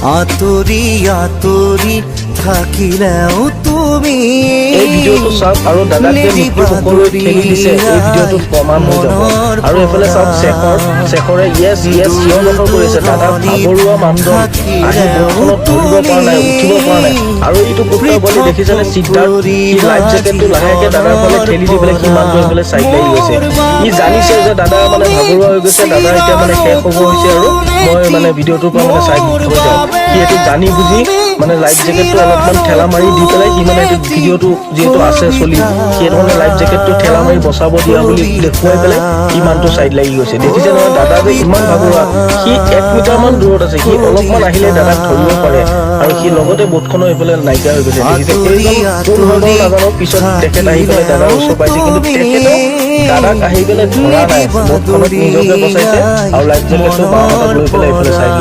আঁতৰি আঁতৰি থাকিলেও তুমি এই ভিডিঅ'টো চাওক আৰু দাদাক যে মৃত্যু সকলোৱে ঠেলি দিছে এই ভিডিঅ'টোত প্ৰমাণ হৈ যাব। আৰু এইফালে চাওক শেখৰে ইয়েছ চিঞৰ বাখৰ কৰিছে। দাদা ভাগৰুৱা মানদণ্ড আহি বৰষুণত ধৰিব পৰা নাই, উঠিব পৰা নাই। আৰু এইটো পুত্ৰ বুলি দেখিছেনে সিদ্ধাৰ্থ, সি লাইফ জেকেটটো লাহেকে দাদাৰ ফালে ঠেলি দি পেলাই সি মানুহটো এইফালে চাইড লাগি গৈছে। ই জানিছে যে দাদা মানে ভাগৰুৱা হৈ গৈছে, দাদা এতিয়া মানে শেষ হ'ব হৈছে আৰু মই মানে ভিডিঅ'টোৰ পৰা মানে চাইড হৈ যাওঁ। সি এইটো জানি বুজি মানে লাইফ জেকেটটো অলপমান ঠেলা মাৰি দি পেলাই সি মানে এইটো ভিডিঅ'টো যিহেতু আছে চলি সেইটো মানে লাইফ জেকেটটো ঠেলা মাৰি বচাব দিয়া বুলি দেখুৱাই পেলাই সি মানুহটো চাইড লাগি গৈছে। দেখিছে নহয় দাদা যে ইমান ভাগৰুৱা, সি 1 মিটাৰমান দূৰত আছে, সি অলপমান আহিলে দাদাক ধৰিব পাৰে আৰু সি লগতে বোটখনো এইফালে নাইকিয়া হৈ গৈছে। দেখিছে এইজন কোন হয় বাৰু নাজানো, পিছত তেখেত আহি পেলাই দাদাৰ ওচৰ পাইছে, কিন্তু তেখেতেও দাদাক আহি পেলাই ধৰা নাই, বোটখনত নিজকে বচাইছে আৰু লাইফ জেকেটটো বাওঁ হাতত লৈ পেলাই এইফালে চাইড